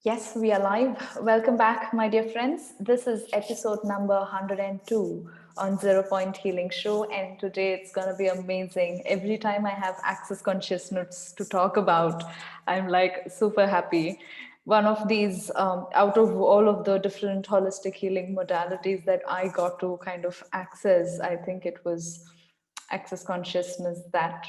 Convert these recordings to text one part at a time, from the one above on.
Yes, we are live. Welcome back, my dear friends. This is episode number 102 on Zero Point Healing Show, and today it's going to be amazing. Every time I have access consciousness to talk about, I'm like super happy. One of these, out of all of the different holistic healing modalities that I got to kind of access, I think it was access consciousness that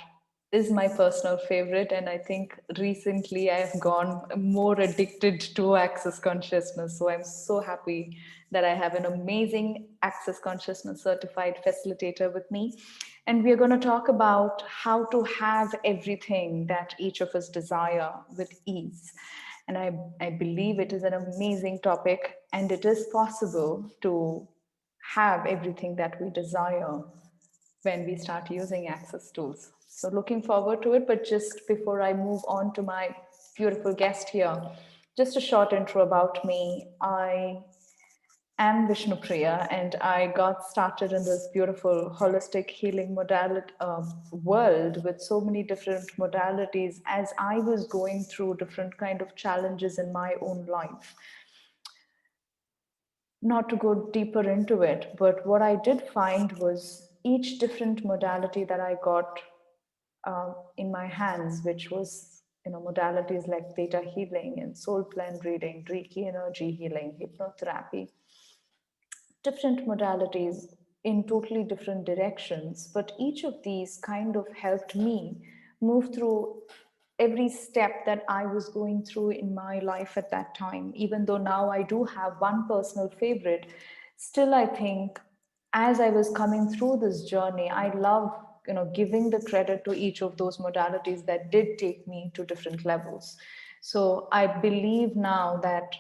is my personal favorite, and I think recently I have gone more addicted to access consciousness. So I'm so happy that I have an amazing access consciousness certified facilitator with me, and we are going to talk about how to have everything that each of us desire with ease. And I believe it is an amazing topic, and it is possible to have everything that we desire when we start using access tools. So looking forward to it. But just before I move on to my beautiful guest here, just a short intro about me. I am Vishnupriya, and I got started in this beautiful holistic healing modality world with so many different modalities as I was going through different kind of challenges in my own life. Not to go deeper into it, but what I did find was each different modality that I got in my hands, which was modalities like theta healing and soul plan reading, Reiki energy healing, hypnotherapy, different modalities in totally different directions. But each of these kind of helped me move through every step that I was going through in my life at that time. Even though now I do have one personal favorite, still I think as I was coming through this journey, I love giving the credit to each of those modalities that did take me to different levels. So I believe now that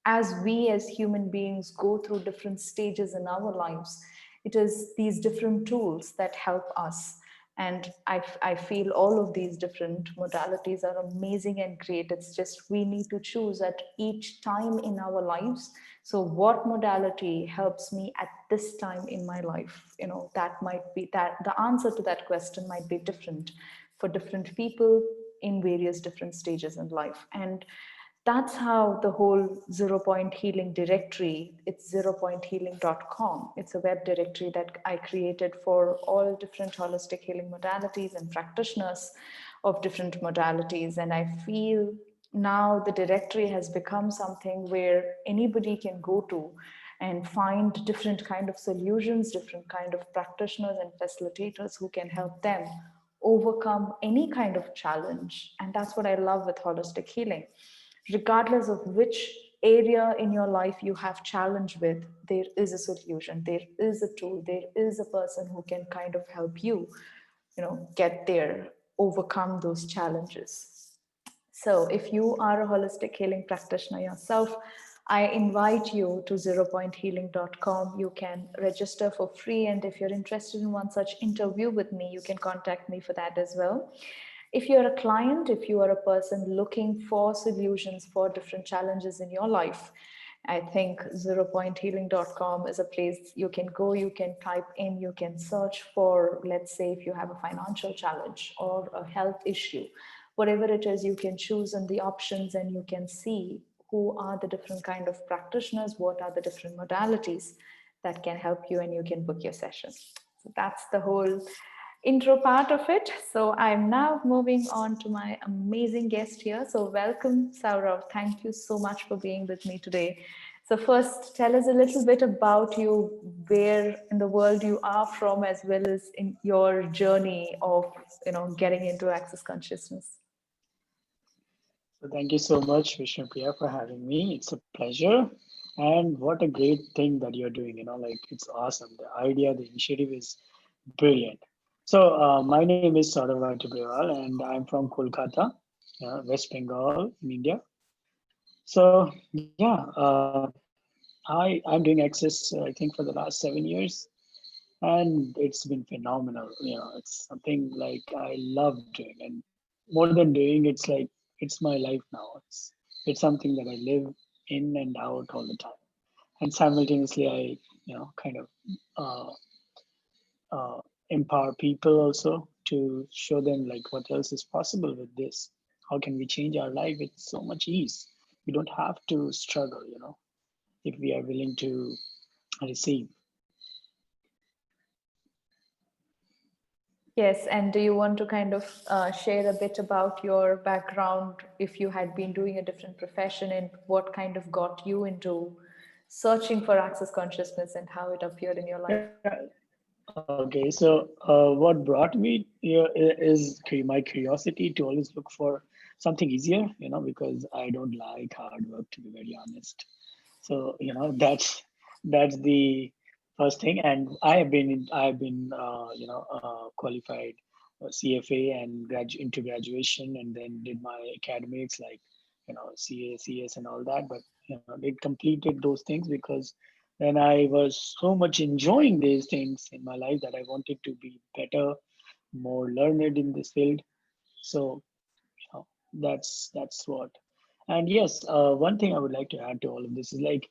as we as human beings go through different stages in our lives, it is these different tools that help us. And I feel all of these different modalities are amazing and great. It's just we need to choose at each time in our lives. So what modality helps me at this time in my life? That might be that the answer to that question might be different for different people in various different stages in life. And that's how the whole Zero Point Healing directory, it's zeropointhealing.com. It's a web directory that I created for all different holistic healing modalities and practitioners of different modalities. And I feel now the directory has become something where anybody can go to and find different kind of solutions, different kind of practitioners and facilitators who can help them overcome any kind of challenge. And that's what I love with holistic healing. Regardless of which area in your life you have challenge with, there is a solution, there is a tool, there is a person who can kind of help you, get there, overcome those challenges. So, if you are a holistic healing practitioner yourself, I invite you to zeropointhealing.com. You can register for free, and if you're interested in one such interview with me, you can contact me for that as well. If you're a client, if you are a person looking for solutions for different challenges in your life, I think zeropointhealing.com is a place you can go, you can type in, you can search for, let's say, if you have a financial challenge or a health issue, whatever it is, you can choose in the options and you can see who are the different kind of practitioners, what are the different modalities that can help you, and you can book your session. So that's the whole intro part of it. So I'm now moving on to my amazing guest here. So welcome, Saurav. Thank you so much for being with me today. So first, tell us a little bit about you, where in the world you are from, as well as in your journey of getting into access consciousness. So thank you so much, Vishnupriya, for having me. It's a pleasure. And what a great thing that you're doing. Like it's awesome. The idea, the initiative is brilliant. So my name is Saurav Tiberewaal, and I'm from Kolkata, West Bengal, in India. So yeah, I'm doing Access, I think, for the last 7 years, and it's been phenomenal. It's something like I love doing, and more than doing, it's my life now. It's something that I live in and out all the time, and simultaneously I kind of uh, uh, empower people also to show them like what else is possible with this. How can we change our life with so much ease? We don't have to struggle, if we are willing to receive. Yes, and do you want to kind of share a bit about your background if you had been doing a different profession and what kind of got you into searching for access consciousness and how it appeared in your life? Yeah. Okay. So, what brought me here is my curiosity to always look for something easier, because I don't like hard work, to be very honest. So, that's the first thing. And I have been qualified CFA and into graduation, and then did my academics like CA, CS, and all that. But did completed those things because then I was so much enjoying these things in my life that I wanted to be better, more learned in this field. So that's what. And yes, one thing I would like to add to all of this is like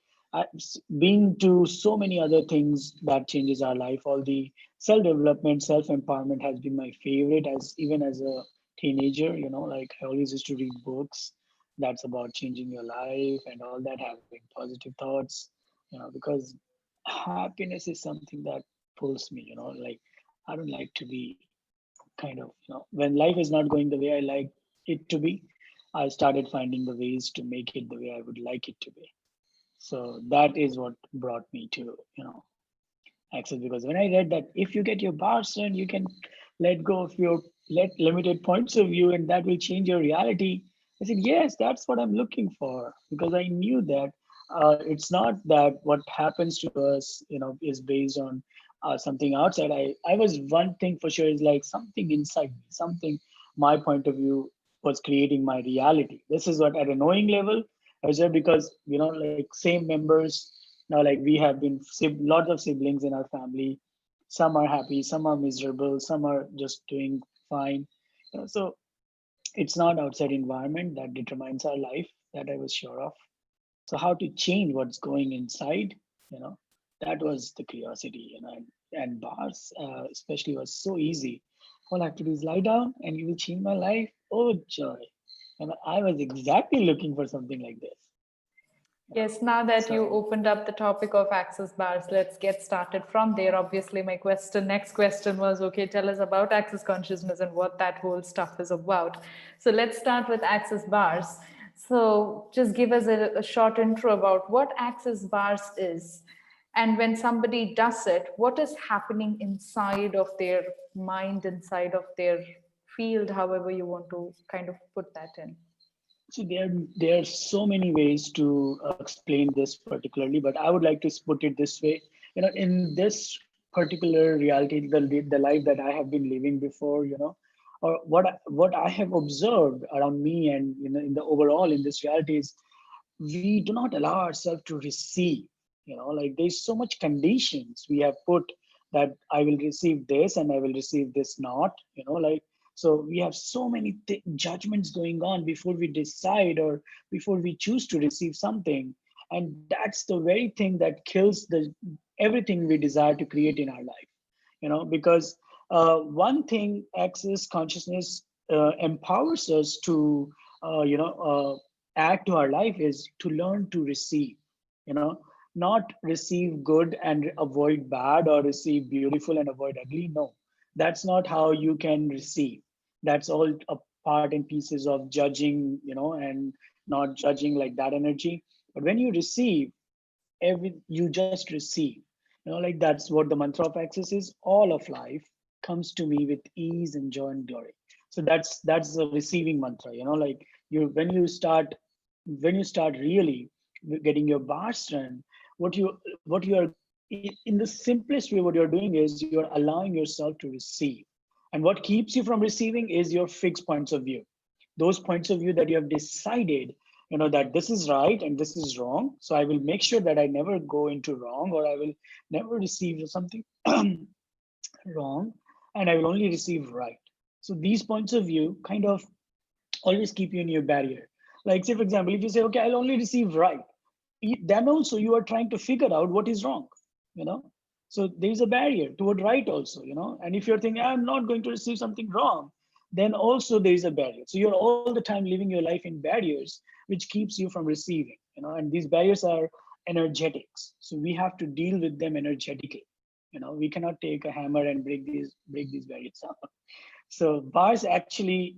being to so many other things that changes our life. All the self development, self empowerment has been my favorite as even as a teenager. Like I always used to read books that's about changing your life and all that, having positive thoughts. Because happiness is something that pulls me. Like I don't like to be kind of when life is not going the way I like it to be, I started finding the ways to make it the way I would like it to be. So that is what brought me to access, because when I read that if you get your bars done, you can let go of your limited points of view and that will change your reality. I said, yes, that's what I'm looking for, because I knew that it's not that what happens to us, is based on something outside. I was one thing for sure is like something inside me, something my point of view was creating my reality. This is what at a knowing level, I was there because, like same members now, like we have been lots of siblings in our family. Some are happy, some are miserable, some are just doing fine. So it's not outside environment that determines our life, that I was sure of. So how to change what's going inside, you know, that was the curiosity, and bars especially was so easy. All I have to do is lie down and you will change my life. Oh joy. And I was exactly looking for something like this. You know. Yes, now that you So opened up the topic of access bars, let's get started from there. Obviously, my next question was okay, tell us about access consciousness and what that whole stuff is about. So let's start with access bars. So just give us a short intro about what access bars is. And when somebody does it, what is happening inside of their mind, inside of their field, however you want to kind of put that in. So there are so many ways to explain this particularly, but I would like to put it this way. In this particular reality, the life that I have been living before, or what I have observed around me, and in the overall in this reality is we do not allow ourselves to receive. Like there's so much conditions we have put that I will receive this and I will receive this not. Like so we have so many judgments going on before we decide or before we choose to receive something, and that's the very thing that kills the everything we desire to create in our life. Because one thing access consciousness empowers us to add to our life is to learn to receive. Not receive good and avoid bad, or receive beautiful and avoid ugly. No, that's not how you can receive. That's all a part and pieces of judging, and not judging like that energy. But when you receive, you just receive. Like that's what the mantra of access is. All of life comes to me with ease and joy and glory. So that's the receiving mantra. Like you when you start really getting your bars done, what you are in the simplest way, what you're doing is you're allowing yourself to receive. And what keeps you from receiving is your fixed points of view, those points of view that you have decided, that this is right and this is wrong, so I will make sure that I never go into wrong, or I will never receive something wrong, and I will only receive right. So these points of view kind of always keep you in your barrier. Like say for example, if you say, okay, I'll only receive right, then also you are trying to figure out what is wrong. you know so there is a barrier toward right also. And if you're thinking I'm not going to receive something wrong, then also there is a barrier. So you're all the time living your life in barriers, which keeps you from receiving, and these barriers are energetics. So we have to deal with them energetically. We cannot take a hammer and break these barriers up. So bars actually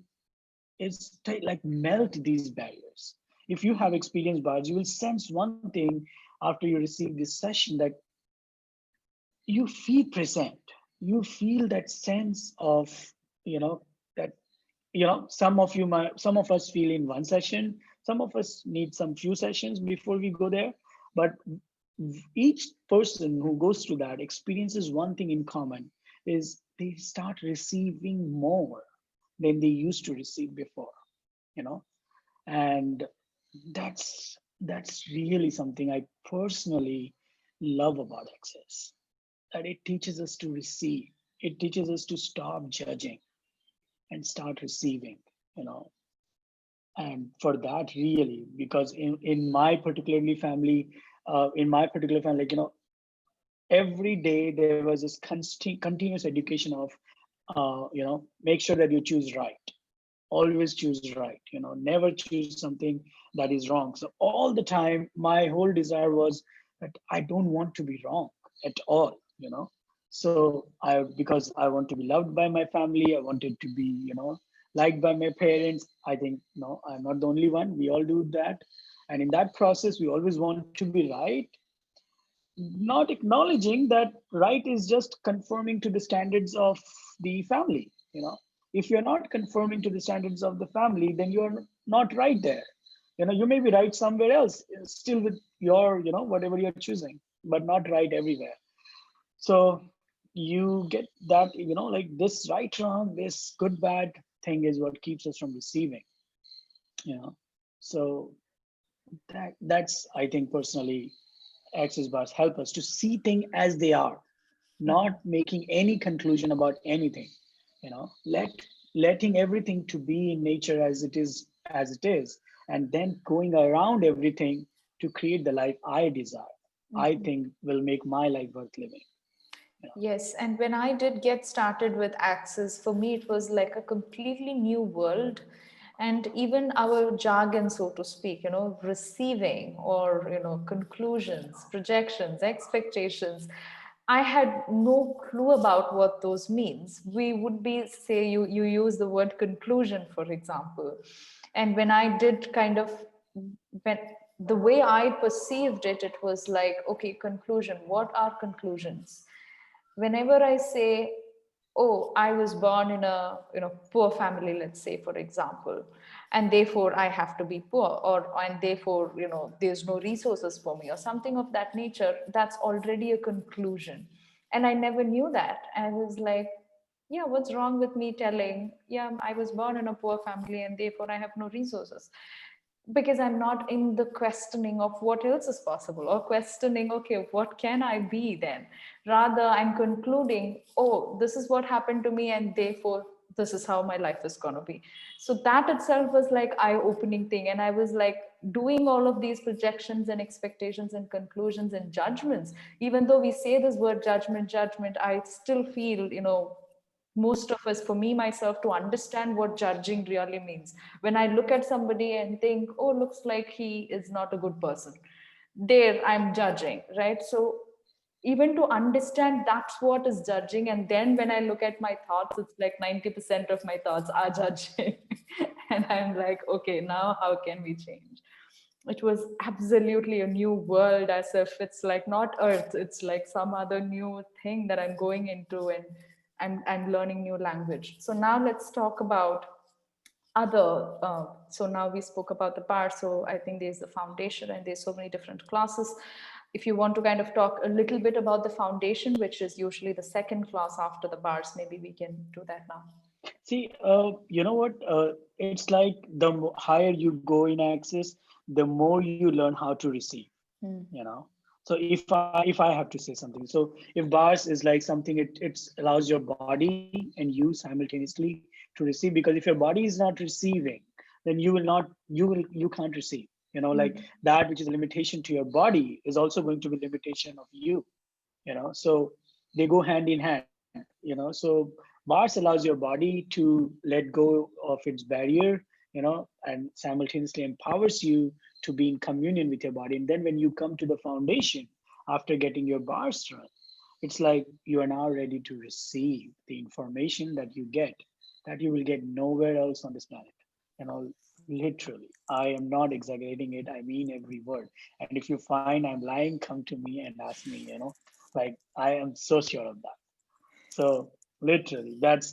like melt these barriers. If you have experienced bars, you will sense one thing after you receive this session, that you feel present. You feel that sense of, that, some of us feel in one session, some of us need some few sessions before we go there. But each person who goes through that experiences one thing in common, is they start receiving more than they used to receive before, you know and that's really something I personally love about access, that it teaches us to receive. It teaches us to stop judging and start receiving, you know and for that, really, because in my particular family, every day there was this continuous education of, make sure that you choose right, always choose right, never choose something that is wrong. So all the time my whole desire was that I don't want to be wrong at all. So because I want to be loved by my family, I wanted to be, liked by my parents. I think, no, I'm not the only one, we all do that. And in that process we always want to be right, not acknowledging that right is just conforming to the standards of the family. If you're not conforming to the standards of the family, then you're not right there. You may be right somewhere else, still with your, whatever you're choosing, but not right everywhere. So you get that, like this right wrong, this good bad thing is what keeps us from receiving. you know so that's, I think, personally, access bars help us to see things as they are, not making any conclusion about anything. Letting everything to be in nature as it is, and then going around everything to create the life I desire. I Mhm. think will make my life worth living. Yes, and when I did get started with Access, for me it was like a completely new world. And even our jargon, so to speak, receiving or, conclusions, projections, expectations, I had no clue about what those means. We would be, say, you use the word conclusion, for example. And when I did kind of, when the way I perceived it, it was like, okay, conclusion, what are conclusions? Whenever I say, oh, I was born in a poor family, let's say, for example, and therefore I have to be poor, or and therefore there's no resources for me, or something of that nature, that's already a conclusion. And I never knew that. I was like, yeah, what's wrong with me telling, yeah, I was born in a poor family and therefore I have no resources? Because I'm not in the questioning of what else is possible, or questioning, okay, what can I be then? Rather, I'm concluding, oh, this is what happened to me, and therefore this is how my life is going to be. So that itself was like eye-opening thing. And I was like doing all of these projections and expectations and conclusions and judgments. Even though we say this word judgment, I still feel, most of us, for me myself, to understand what judging really means, when I look at somebody and think, oh, looks like he is not a good person, there I'm judging, right? So even to understand that's what is judging. And then when I look at my thoughts, it's like 90% of my thoughts are judging. And I'm like, okay, now how can we change? It was absolutely a new world, as if it's like not earth, it's like some other new thing that I'm going into. And I'm learning new language. So now let's talk about other so now we spoke about the bar, so I think there's the foundation and there's so many different classes. If you want to kind of talk a little bit about the foundation, which is usually the second class after the bars, maybe we can do that now. See, you know what? It's like the higher you go in access, the more you learn how to receive. Hmm. You know. So if I have to say something, so if bars is like something, it allows your body and you simultaneously to receive. Because if your body is not receiving, then you can't receive. Like Hmm. that which is a limitation to your body is also going to be limitation of you. So they go hand in hand. So bars allows your body to let go of its barrier, and simultaneously empowers you to be in communion with your body. And then when you come to the foundation after getting your bars run, it's like you are now ready to receive the information that you get, that you will get nowhere else on this planet. Literally, I am not exaggerating it. I mean every word. And if you find I'm lying, come to me and ask me, like I am so sure of that. So literally, that's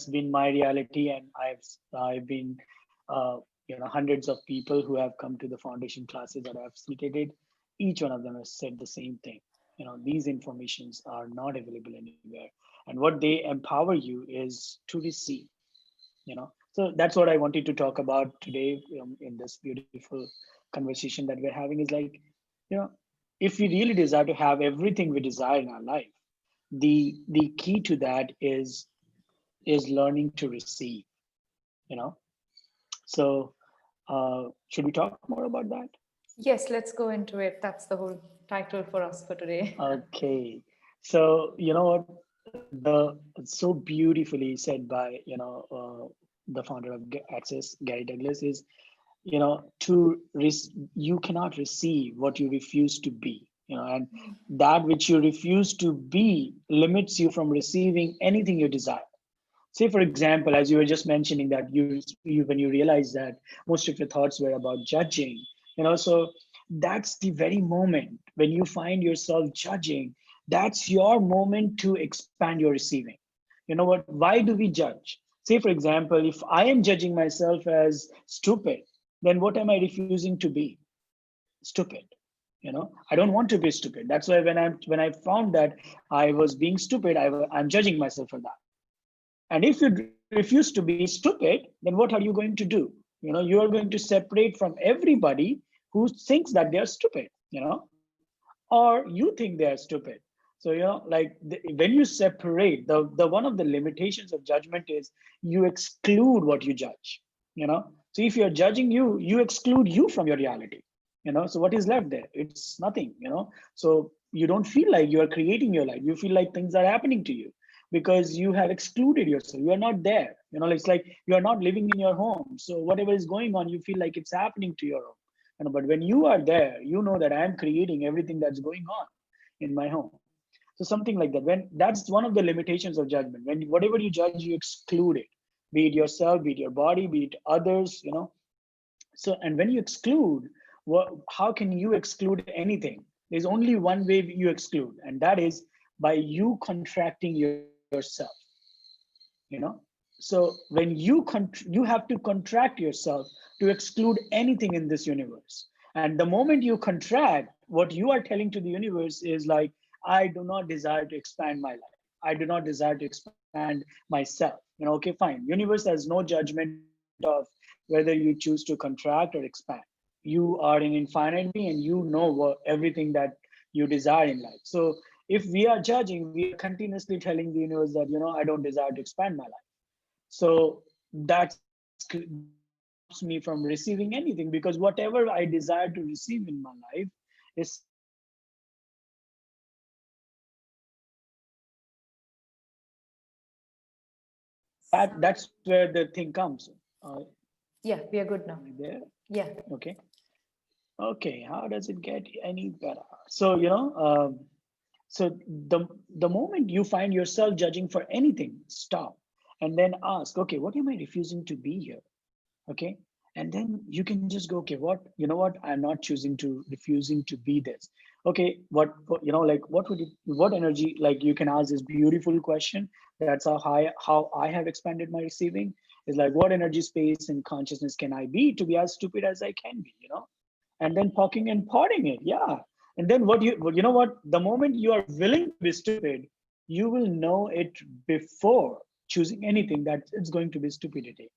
been my reality, and I've been, hundreds of people who have come to the foundation classes that I've facilitated. Each one of them has said the same thing. These informations are not available anywhere, and what they empower you is to receive. So that's what I wanted to talk about today, in this beautiful conversation that we're having. Is like, you know, if we really desire to have everything we desire in our life, the key to that is learning to receive you know so should we talk more about that? Yes, let's go into it. That's the whole title for us for today. Okay, so you know what, the so beautifully said by the founder of Access, Gary Douglas, is you cannot receive what you refuse to be, and that which you refuse to be limits you from receiving anything you desire. Say for example, as you were just mentioning, that you when you realize that most of your thoughts were about judging, so that's the very moment when you find yourself judging. That's your moment to expand your receiving. Why do we judge? Say for example, if I am judging myself as stupid, then what am I refusing to be? Stupid. I don't want to be stupid. That's why when I found that I was being stupid, I'm judging myself for that. And if you refuse to be stupid, then what are you going to do? You are going to separate from everybody who thinks that they are stupid, or you think they are stupid. So, when you separate, the one of the limitations of judgment is you exclude what you judge, So if you're judging you, you exclude you from your reality, So what is left there? It's nothing, So you don't feel like you are creating your life. You feel like things are happening to you because you have excluded yourself. You are not there. It's like you are not living in your home. So whatever is going on, you feel like it's happening to your home. But when you are there, you know that I am creating everything that's going on in my home. So something like that. When that's one of the limitations of judgment. When whatever you judge, you exclude it. Be it yourself, be it your body, be it others. So, and when you exclude, how can you exclude anything? There's only one way you exclude, and that is by you contracting yourself. You know, so when you have to contract yourself to exclude anything in this universe. And the moment you contract, what you are telling to the universe is like, I do not desire to expand my life. I do not desire to expand myself. Okay, fine. Universe has no judgment of whether you choose to contract or expand. You are an infinite being, and you know everything that you desire in life. So if we are judging, we are continuously telling the universe that, I don't desire to expand my life. So that stops me from receiving anything, because whatever I desire to receive in my life is something that I have already contracted myself to receive. So that's where the thing comes. uh, Yeah, we are good now. am I there? Yeah. Okay. Okay, how does it get any better? So, so the moment you find yourself judging for anything, stop and then ask, okay, what am I refusing to be here? Okay. And then you can just go, okay, what, I'm not choosing to refusing to be this. Okay, like what energy, like you can ask this beautiful question. That's how I have expanded my receiving, is like, what energy, space, and consciousness can I be to be as stupid as I can be, and then poking and potting it. Yeah. And then you know what, the moment you are willing to be stupid, you will know it before choosing anything that it's going to be stupidity.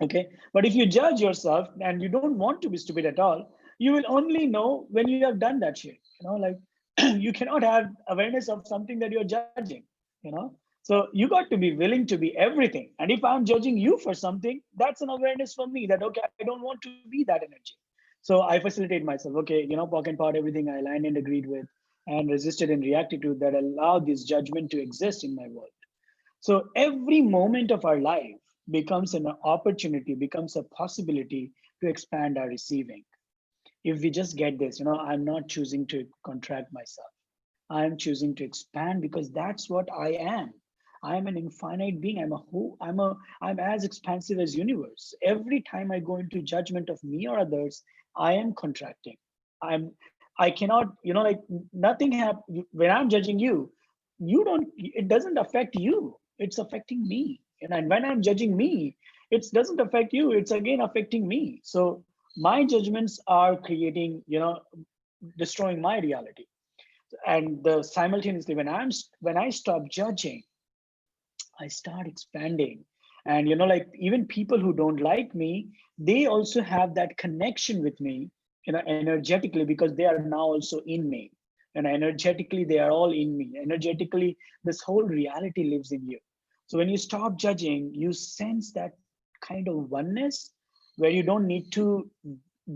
Okay. But if you judge yourself and you don't want to be stupid at all, you will only know when you have done that shit. Like you cannot have awareness of something that you're judging, you know. So you got to be willing to be everything. And if I'm judging you for something, that's an awareness for me that, okay, I don't want to be that energy. So I facilitate myself, okay, poke and pot everything I aligned and agreed with and resisted and reacted to, that allowed this judgment to exist in my world. So every moment of our life, becomes an opportunity, becomes a possibility to expand our receiving. If we just get this, I'm not choosing to contract myself. I'm choosing to expand because that's what I am. I am an infinite being. I'm as expansive as universe. Every time I go into judgment of me or others, I am contracting. I cannot, like nothing happen when I'm judging you. You don't. It doesn't affect you. It's affecting me. And when I'm judging me, it doesn't affect you. It's again affecting me. So my judgments are creating, destroying my reality. And the simultaneously, when I stop judging, I start expanding. And like even people who don't like me, they also have that connection with me, energetically, because they are now also in me. And energetically, they are all in me. Energetically, this whole reality lives in you. So when you stop judging, you sense that kind of oneness where you don't need to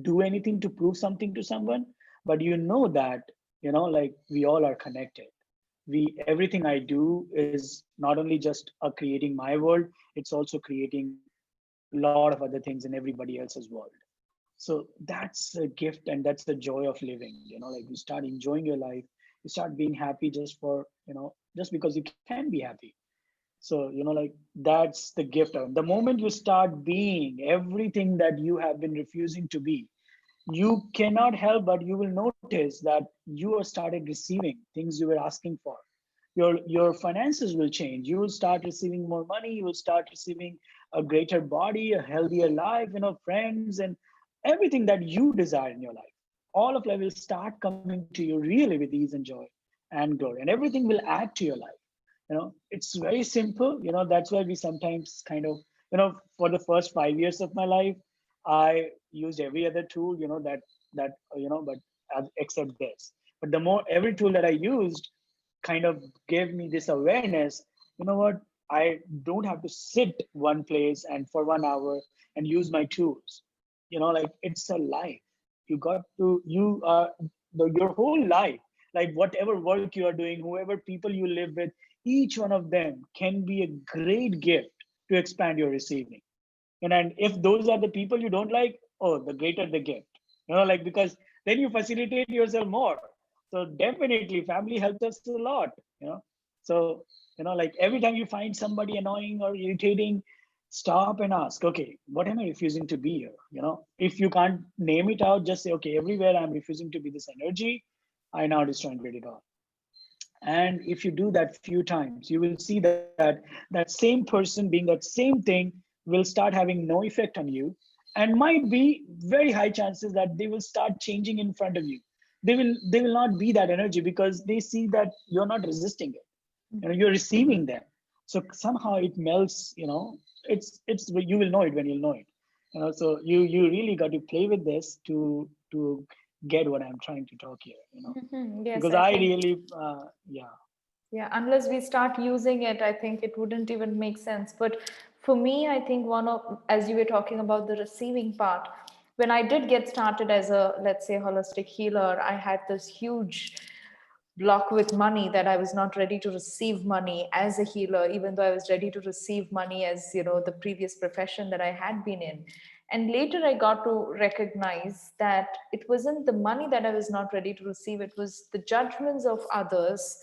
do anything to prove something to someone, but you know that, like we all are connected. Everything I do is not only just creating my world, it's also creating a lot of other things in everybody else's world. So that's a gift, and that's the joy of living. Like you start enjoying your life, you start being happy just because you can be happy. So like that's the gift. The moment you start being everything that you have been refusing to be, you cannot help but you will notice that you have started receiving things you were asking for. Your finances will change. You will start receiving more money. You will start receiving a greater body, a healthier life, friends, and everything that you desire in your life. All of life will start coming to you really with ease and joy and glory, and everything will add to your life. It's very simple. That's why we sometimes kind of, for the first 5 years of my life, I used every other tool, but except this. But the more every tool that I used kind of gave me this awareness. What? I don't have to sit one place and for 1 hour and use my tools. Like it's a life. You are your whole life, like whatever work you are doing, whoever people you live with, each one of them can be a great gift to expand your receiving. And if those are the people you don't like, oh, the greater the gift. Like because then you facilitate yourself more. So definitely family helps us a lot. you know so like every time you find somebody annoying or irritating, stop and ask, okay, what am I refusing to be here? If you can't name it out, just say, okay, everywhere I'm refusing to be this energy, I now destroy and create it all. And if you do that few times, you will see that that same person being that same thing will start having no effect on you, and might be very high chances that they will start changing in front of you. They will not be that energy because they see that you're not resisting it. You're receiving them. So somehow it melts. It's you will know it when you'll know it. So you really got to play with this to get what I'm trying to talk here. Yes, Because I I think. really, yeah. Yeah, unless we start using it, I think it wouldn't even make sense. But for me, I think one of, as you were talking about the receiving part, when I did get started as a, let's say, holistic healer, I had this huge block with money, that I was not ready to receive money as a healer, even though I was ready to receive money as, the previous profession that I had been in. And later I got to recognize that it wasn't the money that I was not ready to receive, it was the judgments of others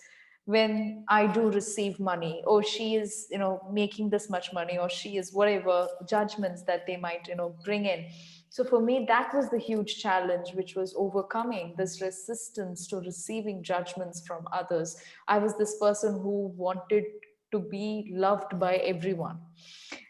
when I do receive money. Oh, she is, making this much money, or she is whatever judgments that they might, bring in. So for me, that was the huge challenge, which was overcoming this resistance to receiving judgments from others. I was this person who wanted to be loved by everyone.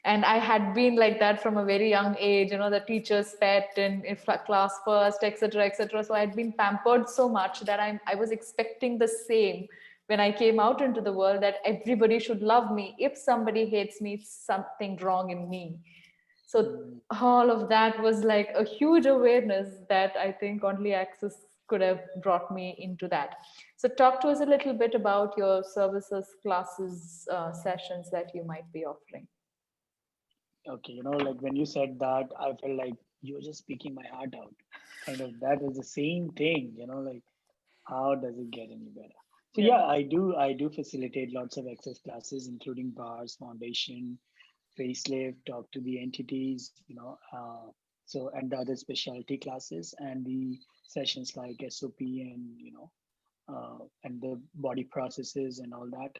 And I had been like that from a very young age, the teacher's pet and if class first, etc., etc. So I had been pampered so much that I was expecting the same when I came out into the world, that everybody should love me. If somebody hates me, it's something wrong in me. So Mm. all of that was like a huge awareness that I think only Access could have brought me into that. So talk to us a little bit about your services, classes, sessions that you might be offering. Okay, like when you said that, I felt like you were just speaking my heart out. Kind of that was the same thing, like how does it get any better? So Yeah. yeah, I do facilitate lots of access classes, including bars, foundation, facelift, talk to the entities, so and the other specialty classes and the sessions like SOP and and the body processes and all that.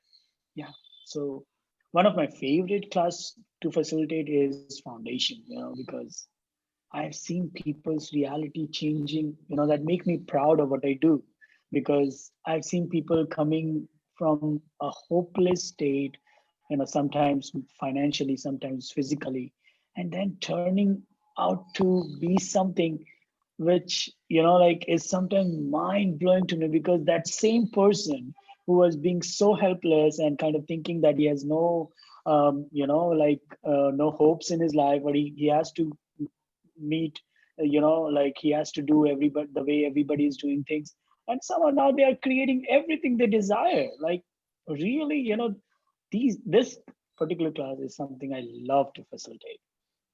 Yeah. So one of my favorite class to facilitate is foundation, because I've seen people's reality changing, that make me proud of what I do, because I've seen people coming from a hopeless state, sometimes financially, sometimes physically, and then turning out to be something which, like is sometimes mind blowing to me, because that same person who was being so helpless and kind of thinking that he has no, no hopes in his life, or he has to meet, like he has to do everybody the way everybody is doing things, and somehow now they are creating everything they desire, like really, this particular class is something I love to facilitate,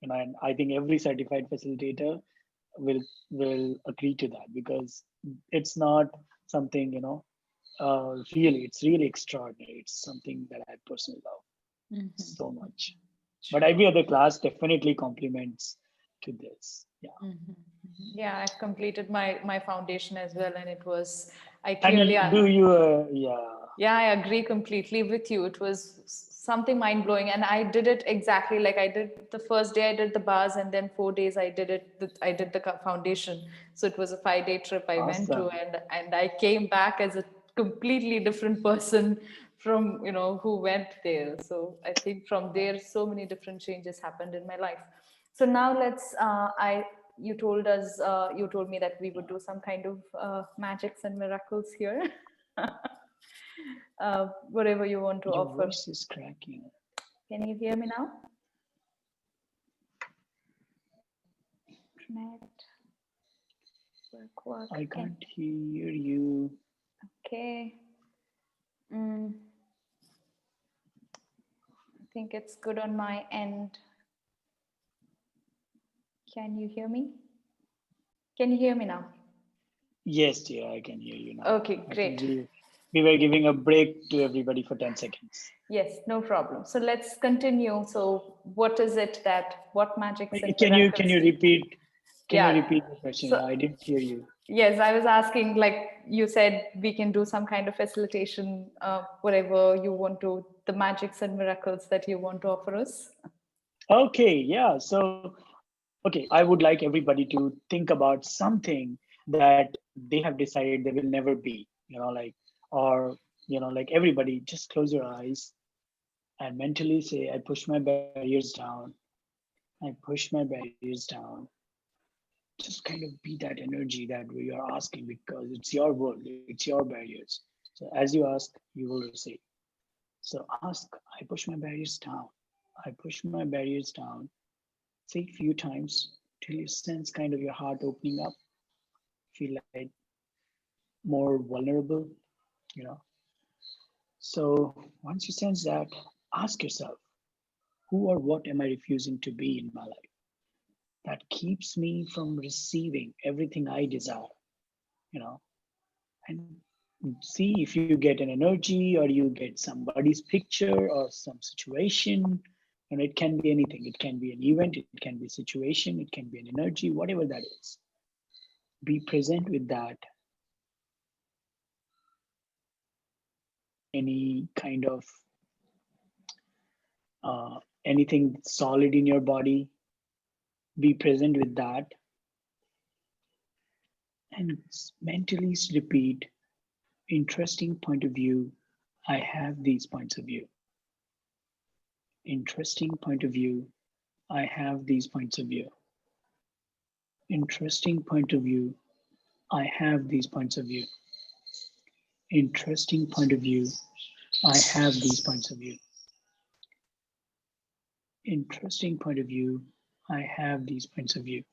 and I think every certified facilitator will will agree to that, because it's not something, really, it's really extraordinary. It's something that I personally love Mhm. so much. But Sure. every other class definitely complements to this. Yeah. Mhm. Yeah, I've completed my foundation as well, and it was I And clearly do you, yeah, yeah, I agree completely with you. It was something mind blowing, and I did it exactly like I did the first day. I did the bars, and then 4 days I did it. I did the foundation. So it was a 5 day trip I went to, awesome. and I came back as a completely different person from who went there. So I think from there, so many different changes happened in my life. So now let's. I You told us. You told me that we would do some kind of magics and miracles here. Whatever you want to Your offer. voice is cracking. Can you hear me now? Internet, work. I Can can't hear you. okay. Mm, I think it's good on my end. Can you hear me? Can you hear me now? Yes, dear, I can hear you now. Okay, I think great. we were giving a break to everybody for 10 seconds. Yes, no problem. So let's continue. So, what is it that, what magics and Can miracles you do you do? repeat? Can you Yeah. repeat the question? So, Yeah, I didn't hear you. yes, I was asking, like you said, we can do some kind of facilitation, whatever you want to, the magics and miracles that you want to offer us. Okay, yeah. So, okay, I would like everybody to think about something that they have decided they will never be, or, like everybody, just close your eyes and mentally say, I push my barriers down. I push my barriers down. Just kind of be that energy that we are asking, because it's your world, it's your barriers. So as you ask, you will receive. So ask, I push my barriers down. I push my barriers down. Say it a few times till you sense kind of your heart opening up, feel like more vulnerable, you know. So once you sense that, ask yourself, who or what am I refusing to be in my life that keeps me from receiving everything I desire, you know? And see if you get an energy or you get somebody's picture or some situation. And it can be anything. It can be an event, it can be a situation, it can be an energy, whatever that is. Be present with that. Any kind of anything solid in your body, be present with that, and mentally repeat, interesting point of view, I have these points of view. Interesting point of view, I have these points of view. Interesting point of view, I have these points of view. Interesting point of view, I have these points of view. Interesting point of view, I have these points of view.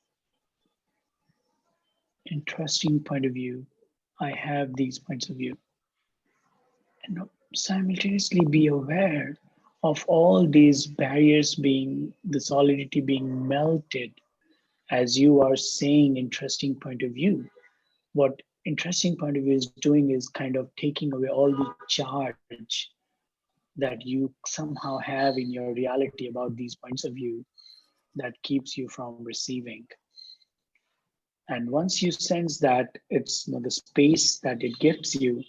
Interesting point of view, I have these points of view. And simultaneously be aware of all these barriers being, the solidity being melted as you are saying interesting point of view. What interesting point of view is doing is kind of taking away all the charge that you somehow have in your reality about these points of view that keeps you from receiving. And once you sense that it's, the space that it gives you,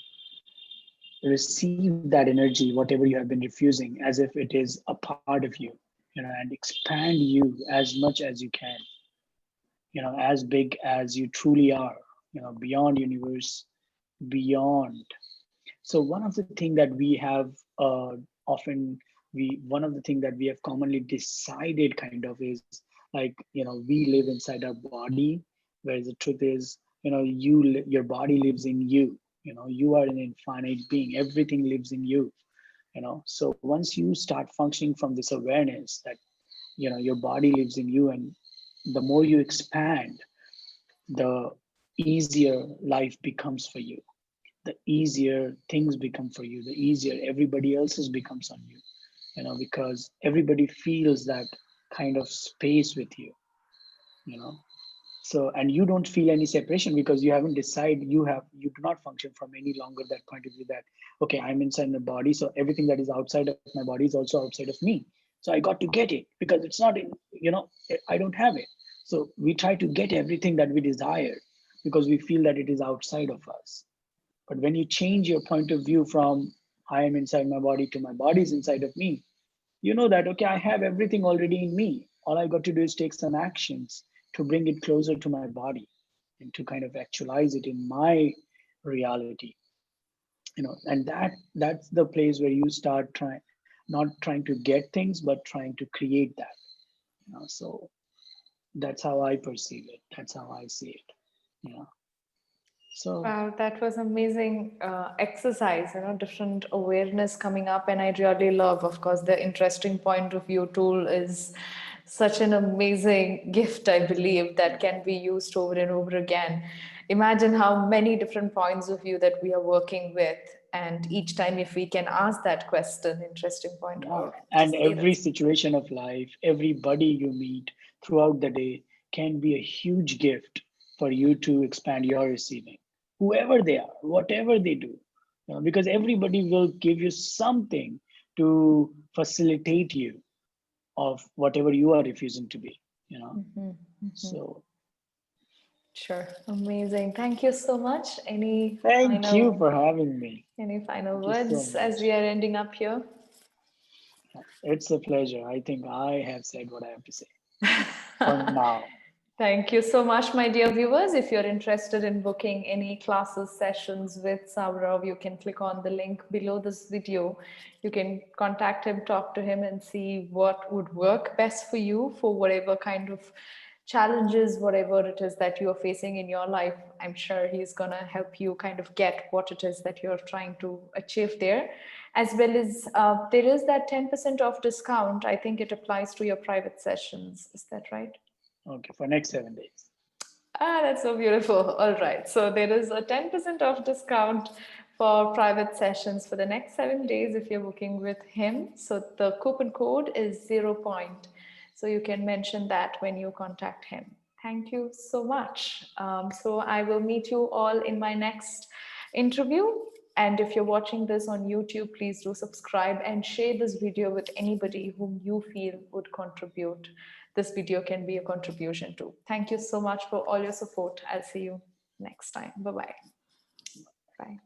receive that energy, whatever you have been refusing, as if it is a part of you, and expand you as much as you can, as big as you truly are, beyond universe, beyond. So one of the thing that we have often we one of the thing that we have commonly decided kind of is like, we live inside our body, whereas the truth is, your body lives in you. You are an infinite being. Everything lives in you. So once you start functioning from this awareness that your body lives in you, and the more you expand, the easier life becomes for you, the easier things become for you, the easier everybody else's becomes on you, because everybody feels that kind of space with you, you know. So, and you don't feel any separation because you haven't decided, you do not function from any longer that point of view that, okay, I'm inside my body, so everything that is outside of my body is also outside of me. So I got to get it because it's not in, I don't have it. So we try to get everything that we desire because we feel that it is outside of us. But when you change your point of view from I am inside my body to my body is inside of me, you know that, okay, I have everything already in me. All I got to do is take some actions to bring it closer to my body and to kind of actualize it in my reality. And that's the place where you start trying, not trying to get things, but trying to create that. So that's how I perceive it. That's how I see it. Yeah. So Wow, that was amazing exercise, different awareness coming up. And I really love, of course, the interesting point of view tool is such an amazing gift, I believe, that can be used over and over again. Imagine how many different points of view that we are working with. And each time, if we can ask that question, interesting point, yeah, or and just say every that. situation of life, everybody you meet throughout the day can be a huge gift for you to expand your receiving. Whoever they are, whatever they do, because everybody will give you something to facilitate you of whatever you are refusing to be. So Sure. Amazing. Thank you so much. thank you for having me. Any final Thank you so words as much. we are ending up here? It's a pleasure. I think I have said what I have to say for now. Thank you so much, my dear viewers. If you're interested in booking any classes, sessions with Saurav, you can click on the link below this video. You can contact him, talk to him, and see what would work best for you for whatever kind of challenges, whatever it is that you're facing in your life. I'm sure he's going to help you kind of get what it is that you're trying to achieve there. As well as there is that 10% off discount. I think it applies to your private sessions. Is that right? Okay, for next 7 days. Ah, that's so beautiful. All right. So there is a 10% off discount for private sessions for the next 7 days if you're booking with him. So the coupon code is 0 point. So you can mention that when you contact him. Thank you so much. So I will meet you all in my next interview. And if you're watching this on YouTube, please do subscribe and share this video with anybody whom you feel would contribute. This video can be a contribution to. Thank you so much for all your support. I'll see you next time. Bye-bye. Bye.